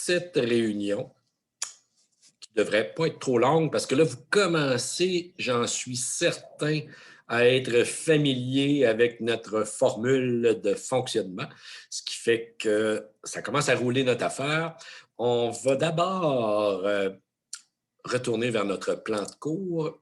cette réunion qui ne devrait pas être trop longue parce que là, vous commencez, j'en suis certain, à être familier avec notre formule de fonctionnement, ce qui fait que ça commence à rouler notre affaire. On va d'abord retourner vers notre plan de cours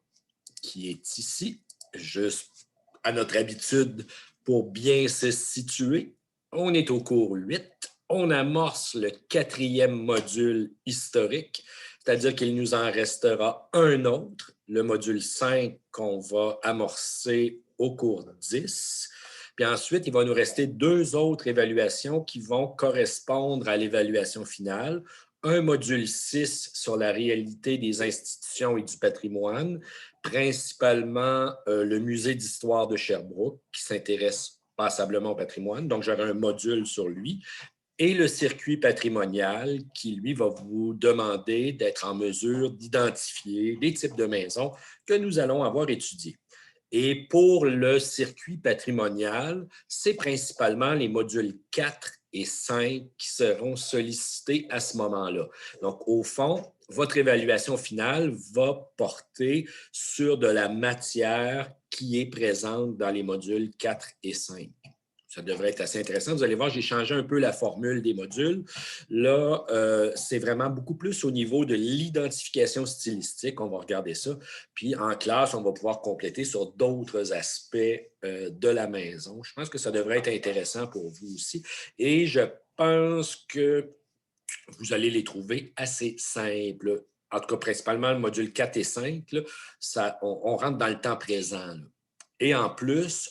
qui est ici, juste à notre habitude pour bien se situer. On est au cours 8. On amorce le 4e module historique, c'est-à-dire qu'il nous en restera un autre, le module 5 qu'on va amorcer au cours 10. Puis ensuite, il va nous rester 2 autres évaluations qui vont correspondre à l'évaluation finale. Un module 6 sur la réalité des institutions et du patrimoine, principalement le musée d'histoire de Sherbrooke, qui s'intéresse passablement au patrimoine. Donc, j'aurai un module sur lui. Et le circuit patrimonial qui, lui, va vous demander d'être en mesure d'identifier des types de maisons que nous allons avoir étudiés. Et pour le circuit patrimonial, c'est principalement les modules 4 et 5 qui seront sollicités à ce moment-là. Donc, au fond, votre évaluation finale va porter sur de la matière qui est présente dans les modules 4 et 5. Ça devrait être assez intéressant. Vous allez voir, j'ai changé un peu la formule des modules. Là, c'est vraiment beaucoup plus au niveau de l'identification stylistique. On va regarder ça. Puis en classe, on va pouvoir compléter sur d'autres aspects de la maison. Je pense que ça devrait être intéressant pour vous aussi. Et je pense que vous allez les trouver assez simples. En tout cas, principalement le module 4 et 5, là, on rentre dans le temps présent, là. Et en plus,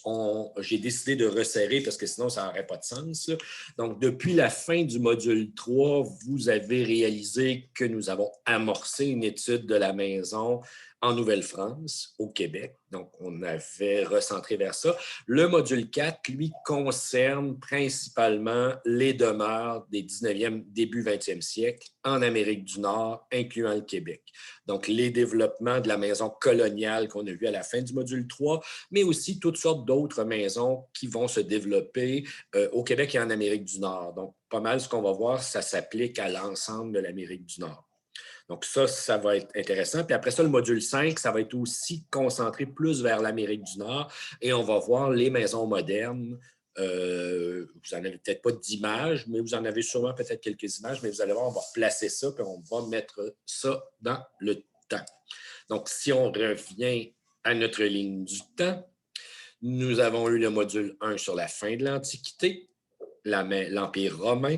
j'ai décidé de resserrer parce que sinon, ça n'aurait pas de sens, là. Donc, depuis la fin du module 3, vous avez réalisé que nous avons amorcé une étude de la maison en Nouvelle-France, au Québec. Donc, on avait recentré vers ça. Le module 4, lui, concerne principalement les demeures des 19e, début 20e siècle en Amérique du Nord, incluant le Québec. Donc, les développements de la maison coloniale qu'on a vu à la fin du module 3, mais aussi toutes sortes d'autres maisons qui vont se développer au Québec et en Amérique du Nord. Donc, pas mal ce qu'on va voir, ça s'applique à l'ensemble de l'Amérique du Nord. Donc, ça va être intéressant. Puis après ça, le module 5, ça va être aussi concentré plus vers l'Amérique du Nord et on va voir les maisons modernes. Vous n'en avez peut-être pas d'images, mais vous en avez sûrement peut-être quelques images, mais vous allez voir, on va placer ça puis on va mettre ça dans le temps. Donc, si on revient à notre ligne du temps, nous avons eu le module 1 sur la fin de l'Antiquité, l'Empire romain,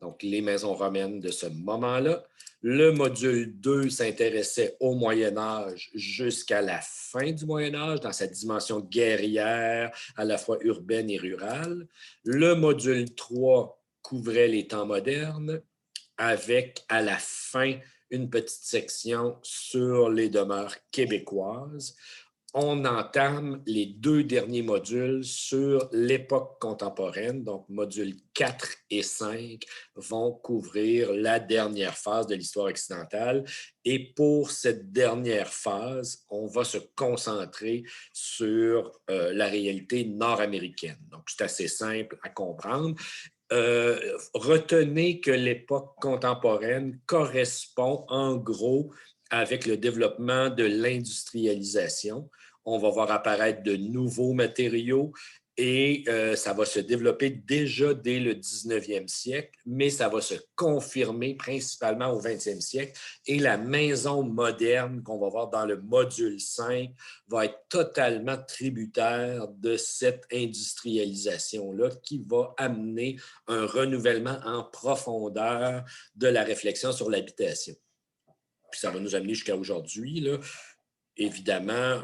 donc les maisons romaines de ce moment-là. Le module 2 s'intéressait au Moyen Âge jusqu'à la fin du Moyen Âge, dans sa dimension guerrière, à la fois urbaine et rurale. Le module 3 couvrait les temps modernes, avec à la fin une petite section sur les demeures québécoises. On entame les 2 derniers modules sur l'époque contemporaine, donc modules 4 et 5 vont couvrir la dernière phase de l'histoire occidentale. Et pour cette dernière phase, on va se concentrer sur la réalité nord-américaine. Donc, c'est assez simple à comprendre. Retenez que l'époque contemporaine correspond en gros avec le développement de l'industrialisation. On va voir apparaître de nouveaux matériaux et ça va se développer déjà dès le 19e siècle, mais ça va se confirmer principalement au 20e siècle. Et la maison moderne qu'on va voir dans le module 5 va être totalement tributaire de cette industrialisation-là qui va amener un renouvellement en profondeur de la réflexion sur l'habitation. Puis ça va nous amener jusqu'à aujourd'hui, là. Évidemment,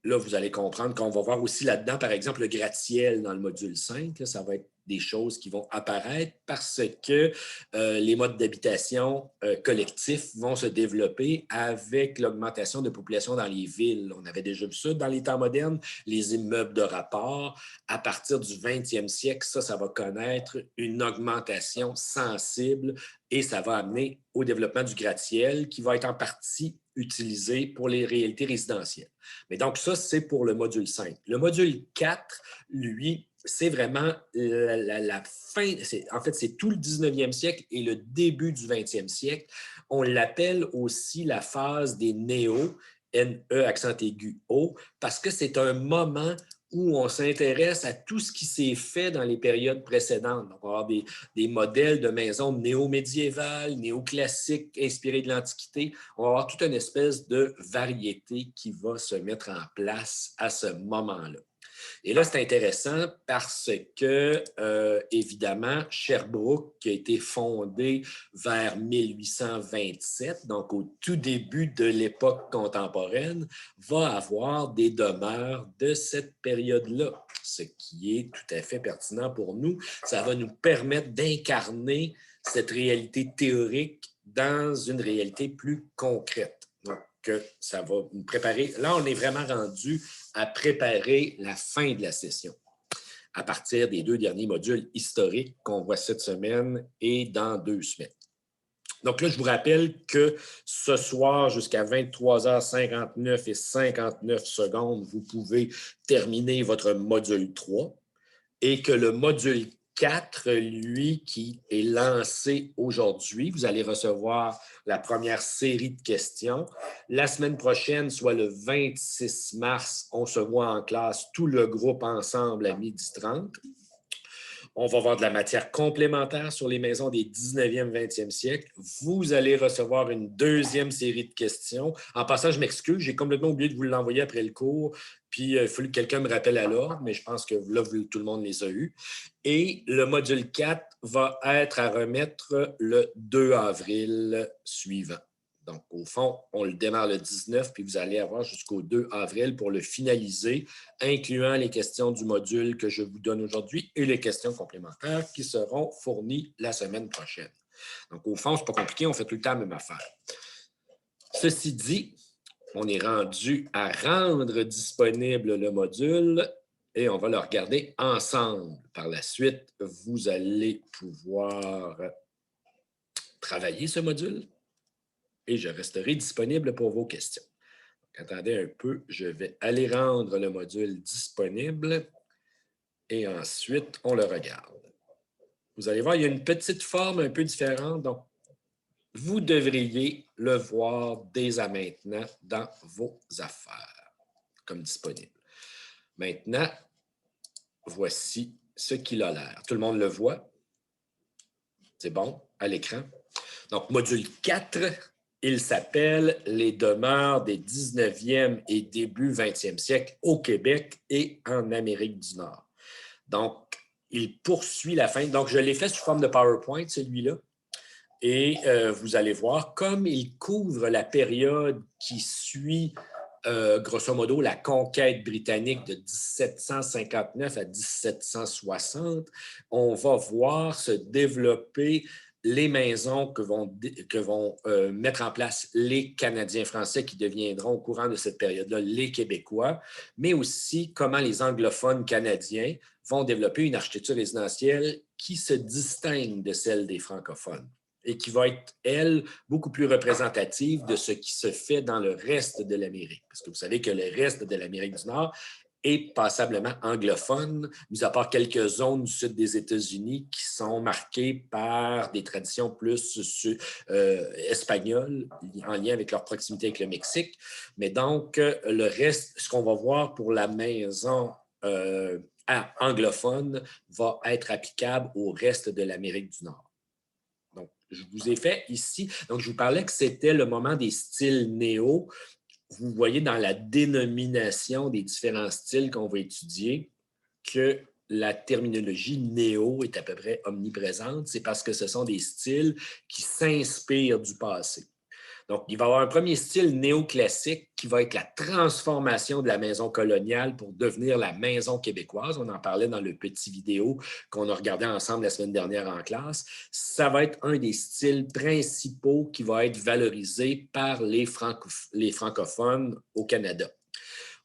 là, vous allez comprendre qu'on va voir aussi là-dedans, par exemple, le gratte-ciel dans le module 5. Là, ça va être des choses qui vont apparaître parce que les modes d'habitation collectifs vont se développer avec l'augmentation de population dans les villes. On avait déjà vu ça dans les temps modernes, les immeubles de rapport. À partir du 20e siècle, ça va connaître une augmentation sensible et ça va amener au développement du gratte-ciel qui va être en partie utilisé pour les réalités résidentielles. Mais donc, ça, c'est pour le module 5. Le module 4, lui, c'est vraiment la fin, en fait, c'est tout le 19e siècle et le début du 20e siècle. On l'appelle aussi la phase des néo, N-E, accent aigu, O, parce que c'est un moment où on s'intéresse à tout ce qui s'est fait dans les périodes précédentes. Donc, on va avoir des modèles de maisons néo-médiévales, néoclassiques, inspirés de l'Antiquité. On va avoir toute une espèce de variété qui va se mettre en place à ce moment-là. Et là, c'est intéressant parce que, évidemment, Sherbrooke, qui a été fondée vers 1827, donc au tout début de l'époque contemporaine, va avoir des demeures de cette période-là, ce qui est tout à fait pertinent pour nous. Ça va nous permettre d'incarner cette réalité théorique dans une réalité plus concrète. Donc, ça va nous préparer. Là, on est vraiment rendu à préparer la fin de la session à partir des 2 derniers modules historiques qu'on voit cette semaine et dans 2 semaines. Donc là, je vous rappelle que ce soir, jusqu'à 23h59 et 59 secondes, vous pouvez terminer votre module 3 et que le module 4, lui, qui est lancé aujourd'hui, vous allez recevoir la première série de questions. La semaine prochaine, soit le 26 mars, on se voit en classe, tout le groupe ensemble à 12h30. On va avoir de la matière complémentaire sur les maisons des 19e, 20e siècle. Vous allez recevoir une deuxième série de questions. En passant, je m'excuse, j'ai complètement oublié de vous l'envoyer après le cours. Puis, il faut que quelqu'un me rappelle à l'ordre, mais je pense que là, tout le monde les a eus. Et le module 4 va être à remettre le 2 avril suivant. Donc, au fond, on le démarre le 19, puis vous allez avoir jusqu'au 2 avril pour le finaliser, incluant les questions du module que je vous donne aujourd'hui et les questions complémentaires qui seront fournies la semaine prochaine. Donc, au fond, ce n'est pas compliqué, on fait tout le temps la même affaire. Ceci dit, on est rendu à rendre disponible le module et on va le regarder ensemble. Par la suite, vous allez pouvoir travailler ce module et je resterai disponible pour vos questions. Donc, attendez un peu, je vais aller rendre le module disponible et ensuite, on le regarde. Vous allez voir, il y a une petite forme un peu différente, donc vous devriez le voir dès à maintenant dans vos affaires comme disponible. Maintenant, voici ce qu'il a l'air. Tout le monde le voit? C'est bon, à l'écran. Donc, module 4, il s'appelle « Les demeures des 19e et début 20e siècle au Québec et en Amérique du Nord ». Donc, il poursuit la fin. Donc, je l'ai fait sous forme de PowerPoint, celui-là. Et vous allez voir, comme il couvre la période qui suit, grosso modo, la conquête britannique de 1759 à 1760, on va voir se développer les maisons que vont mettre en place les Canadiens français qui deviendront au courant de cette période-là les Québécois, mais aussi comment les anglophones canadiens vont développer une architecture résidentielle qui se distingue de celle des francophones et qui va être, elle, beaucoup plus représentative de ce qui se fait dans le reste de l'Amérique. Parce que vous savez que le reste de l'Amérique du Nord est passablement anglophone, mis à part quelques zones du sud des États-Unis qui sont marquées par des traditions plus espagnoles, en lien avec leur proximité avec le Mexique. Mais donc, le reste, ce qu'on va voir pour la maison anglophone va être applicable au reste de l'Amérique du Nord. Donc, je vous ai fait ici, donc je vous parlais que c'était le moment des styles néo. Vous voyez dans la dénomination des différents styles qu'on va étudier que la terminologie néo est à peu près omniprésente. C'est parce que ce sont des styles qui s'inspirent du passé. Donc, il va y avoir un premier style néoclassique qui va être la transformation de la maison coloniale pour devenir la maison québécoise. On en parlait dans le petit vidéo qu'on a regardé ensemble la semaine dernière en classe. Ça va être un des styles principaux qui va être valorisé par les francophones au Canada.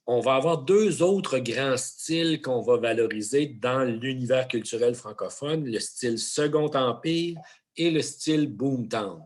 On va avoir 2 autres grands styles qu'on va valoriser dans l'univers culturel francophone, le style Second Empire et le style Boomtown.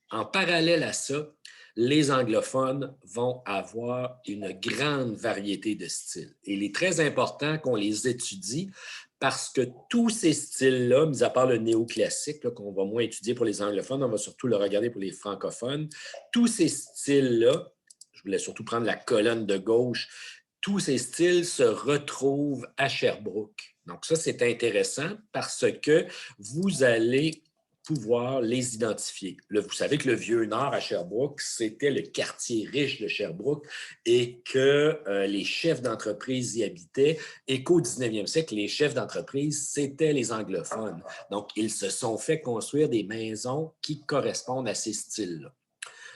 En parallèle à ça, les anglophones vont avoir une grande variété de styles. Et il est très important qu'on les étudie parce que tous ces styles-là, mis à part le néoclassique, qu'on va moins étudier pour les anglophones, on va surtout le regarder pour les francophones, tous ces styles-là, je voulais surtout prendre la colonne de gauche, tous ces styles se retrouvent à Sherbrooke. Donc ça, c'est intéressant parce que vous allez pouvoir les identifier. Là, vous savez que le Vieux-Nord à Sherbrooke, c'était le quartier riche de Sherbrooke et que les chefs d'entreprise y habitaient et qu'au 19e siècle, les chefs d'entreprise, c'était les anglophones. Donc, ils se sont fait construire des maisons qui correspondent à ces styles-là.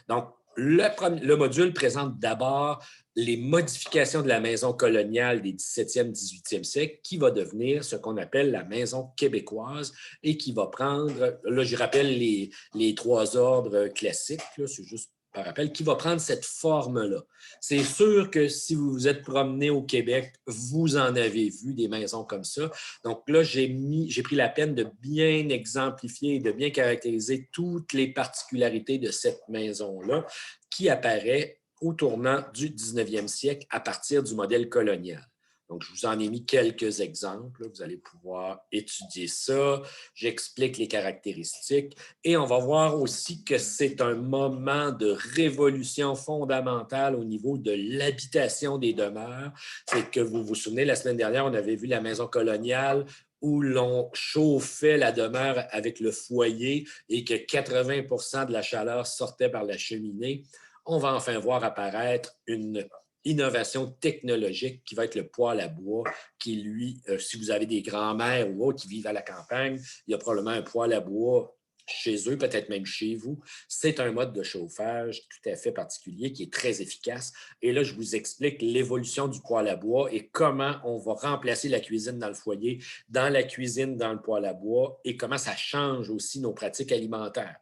Donc, le module présente d'abord les modifications de la maison coloniale des 17e, 18e siècles qui va devenir ce qu'on appelle la maison québécoise et qui va prendre, là je rappelle les trois ordres classiques, c'est juste par rappel, qui va prendre cette forme-là. C'est sûr que si vous vous êtes promené au Québec, vous en avez vu des maisons comme ça. Donc là, j'ai pris la peine de bien exemplifier et de bien caractériser toutes les particularités de cette maison-là qui apparaît au tournant du 19e siècle à partir du modèle colonial. Donc, je vous en ai mis quelques exemples. Vous allez pouvoir étudier ça. J'explique les caractéristiques et on va voir aussi que c'est un moment de révolution fondamentale au niveau de l'habitation des demeures. C'est que vous vous souvenez, la semaine dernière, on avait vu la maison coloniale où l'on chauffait la demeure avec le foyer et que 80% de la chaleur sortait par la cheminée. On va enfin voir apparaître une innovation technologique qui va être le poêle à bois, qui, lui, si vous avez des grands-mères ou autres qui vivent à la campagne, il y a probablement un poêle à bois chez eux, peut-être même chez vous. C'est un mode de chauffage tout à fait particulier qui est très efficace. Et là, je vous explique l'évolution du poêle à bois et comment on va remplacer la cuisine dans le foyer, dans la cuisine dans le poêle à bois et comment ça change aussi nos pratiques alimentaires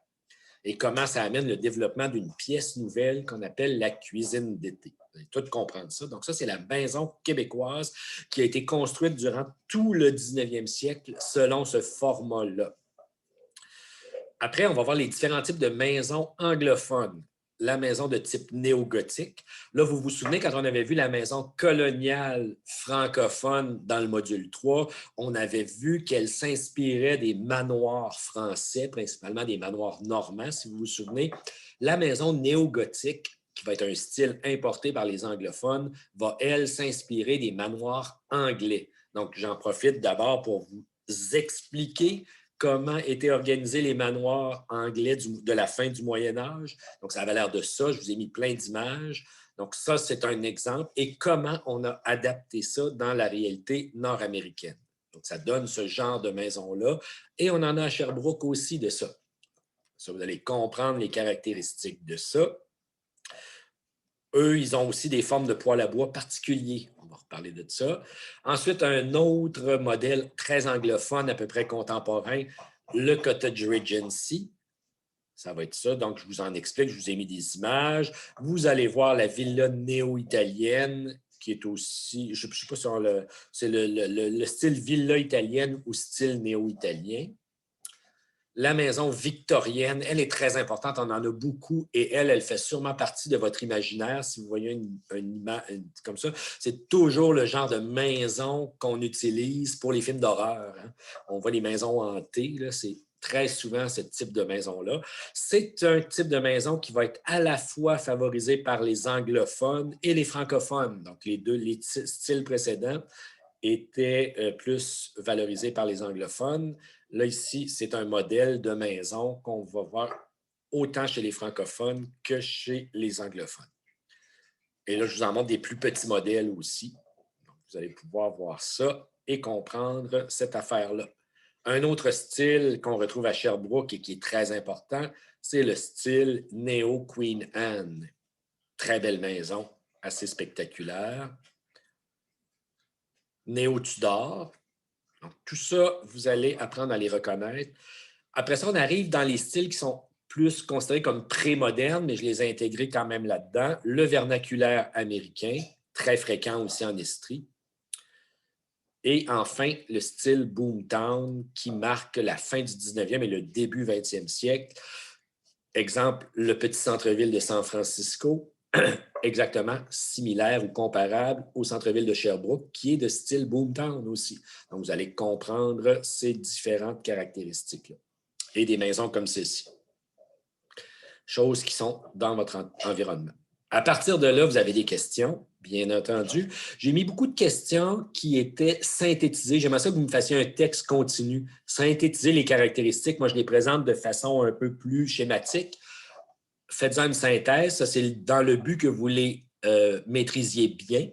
et comment ça amène le développement d'une pièce nouvelle qu'on appelle la cuisine d'été. Vous allez tout comprendre ça. Donc ça, c'est la maison québécoise qui a été construite durant tout le 19e siècle selon ce format-là. Après, on va voir les différents types de maisons anglophones. La maison de type néo-gothique. Là, vous vous souvenez, quand on avait vu la maison coloniale francophone dans le module 3, on avait vu qu'elle s'inspirait des manoirs français, principalement des manoirs normands, si vous vous souvenez. La maison néo-gothique, qui va être un style importé par les anglophones, va, elle, s'inspirer des manoirs anglais. Donc, j'en profite d'abord pour vous expliquer comment étaient organisés les manoirs anglais de la fin du Moyen Âge. Donc, ça avait l'air de ça. Je vous ai mis plein d'images. Donc, ça, c'est un exemple. Et comment on a adapté ça dans la réalité nord-américaine. Donc, ça donne ce genre de maison-là. Et on en a à Sherbrooke aussi de ça. Ça, vous allez comprendre les caractéristiques de ça. Eux, ils ont aussi des formes de poêle à bois particuliers. On va reparler de ça. Ensuite, un autre modèle très anglophone, à peu près contemporain, le Cottage Regency. Ça va être ça. Donc, je vous en explique. Je vous ai mis des images. Vous allez voir la villa néo-italienne qui est aussi, je ne sais pas si c'est le style villa italienne ou style néo-italien. La maison victorienne, elle est très importante, on en a beaucoup et elle fait sûrement partie de votre imaginaire. Si vous voyez une image comme ça, c'est toujours le genre de maison qu'on utilise pour les films d'horreur. Hein. On voit les maisons hantées, c'est très souvent ce type de maison-là. C'est un type de maison qui va être à la fois favorisé par les anglophones et les francophones. Donc, les styles précédents étaient plus valorisés par les anglophones. Là, ici, c'est un modèle de maison qu'on va voir autant chez les francophones que chez les anglophones. Et là, je vous en montre des plus petits modèles aussi. Donc, vous allez pouvoir voir ça et comprendre cette affaire-là. Un autre style qu'on retrouve à Sherbrooke et qui est très important, c'est le style néo-Queen Anne. Très belle maison, assez spectaculaire. Néo-Tudor. Donc, tout ça, vous allez apprendre à les reconnaître. Après ça, on arrive dans les styles qui sont plus considérés comme pré-modernes, mais je les ai intégrés quand même là-dedans. Le vernaculaire américain, très fréquent aussi en Estrie. Et enfin, le style Boomtown qui marque la fin du 19e et le début 20e siècle. Exemple, le petit centre-ville de San Francisco, exactement similaire ou comparable au centre-ville de Sherbrooke, qui est de style boomtown aussi. Donc, vous allez comprendre ces différentes caractéristiques-là. Et des maisons comme celle-ci. Choses qui sont dans votre environnement. À partir de là, vous avez des questions, bien entendu. J'ai mis beaucoup de questions qui étaient synthétisées. J'aimerais ça que vous me fassiez un texte continu, synthétiser les caractéristiques. Moi, je les présente de façon un peu plus schématique. Faites-en une synthèse. Ça, c'est dans le but que vous les maîtrisiez bien.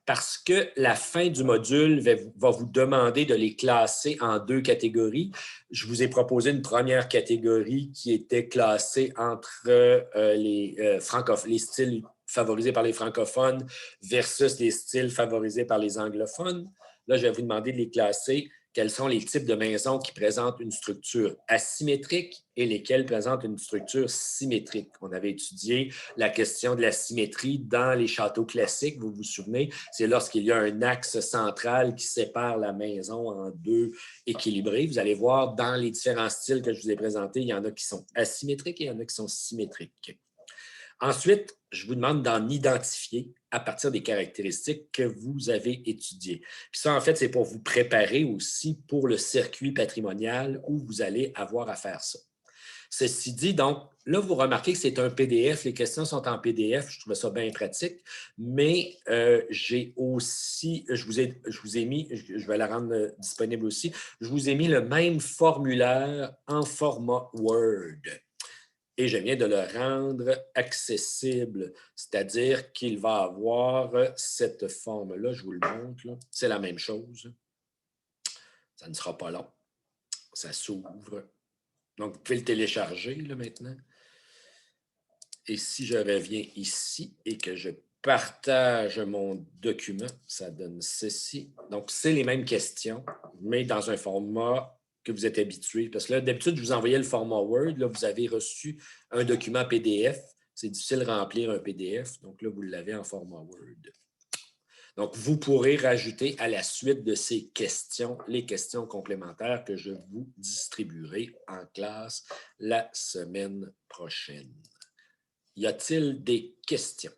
Parce que la fin du module va vous demander de les classer en 2 catégories. Je vous ai proposé une première catégorie qui était classée entre les styles favorisés par les francophones versus les styles favorisés par les anglophones. Là, je vais vous demander de les classer. Quels sont les types de maisons qui présentent une structure asymétrique et lesquelles présentent une structure symétrique. On avait étudié la question de la symétrie dans les châteaux classiques, vous vous souvenez, c'est lorsqu'il y a un axe central qui sépare la maison en 2 équilibrés. Vous allez voir dans les différents styles que je vous ai présentés, il y en a qui sont asymétriques et il y en a qui sont symétriques. Ensuite, je vous demande d'en identifier à partir des caractéristiques que vous avez étudiées. Puis ça, en fait, c'est pour vous préparer aussi pour le circuit patrimonial où vous allez avoir à faire ça. Ceci dit, donc, là, vous remarquez que c'est un PDF. Les questions sont en PDF. Je trouve ça bien pratique. Mais j'ai aussi, je vous ai mis, je vais la rendre disponible aussi, je vous ai mis le même formulaire en format Word. Et je viens de le rendre accessible, c'est-à-dire qu'il va avoir cette forme-là. Je vous le montre. C'est la même chose. Ça ne sera pas long. Ça s'ouvre. Donc, vous pouvez le télécharger là, maintenant. Et si je reviens ici et que je partage mon document, ça donne ceci. Donc, c'est les mêmes questions, mais dans un format que vous êtes habitué. Parce que là, d'habitude, je vous envoyais le format Word. Là, vous avez reçu un document PDF. C'est difficile de remplir un PDF. Donc là, vous l'avez en format Word. Donc, vous pourrez rajouter à la suite de ces questions, les questions complémentaires que je vous distribuerai en classe la semaine prochaine. Y a-t-il des questions?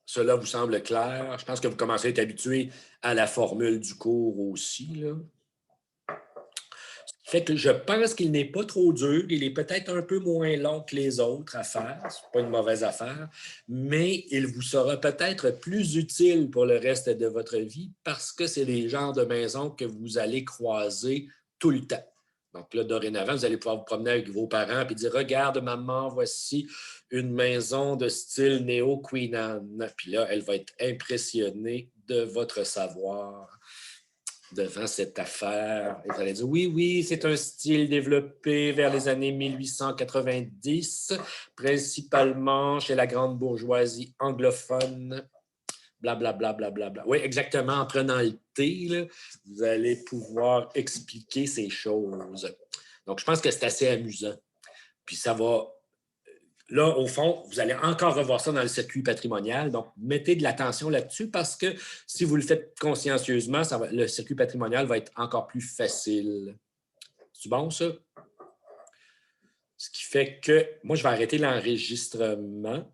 Cela vous semble clair? Je pense que vous commencez à être habitué à la formule du cours aussi, là. Fait que je pense qu'il n'est pas trop dur. Il est peut-être un peu moins long que les autres à faire. Ce n'est pas une mauvaise affaire, mais il vous sera peut-être plus utile pour le reste de votre vie parce que c'est des genres de maisons que vous allez croiser tout le temps. Donc là, dorénavant, vous allez pouvoir vous promener avec vos parents et dire « Regarde, maman, voici une maison de style néo-Queen Anne. » Puis là, elle va être impressionnée de votre savoir devant cette affaire. Et vous allez dire, oui, c'est un style développé vers les années 1890, principalement chez la grande bourgeoisie anglophone, blablabla. Bla, bla, bla, bla. Oui, exactement, en prenant le thé, là, vous allez pouvoir expliquer ces choses. Donc, je pense que c'est assez amusant. Puis ça va... Là, au fond, vous allez encore revoir ça dans le circuit patrimonial. Donc, mettez de l'attention là-dessus parce que si vous le faites consciencieusement, le circuit patrimonial va être encore plus facile. C'est bon, ça? Ce qui fait que moi, je vais arrêter l'enregistrement.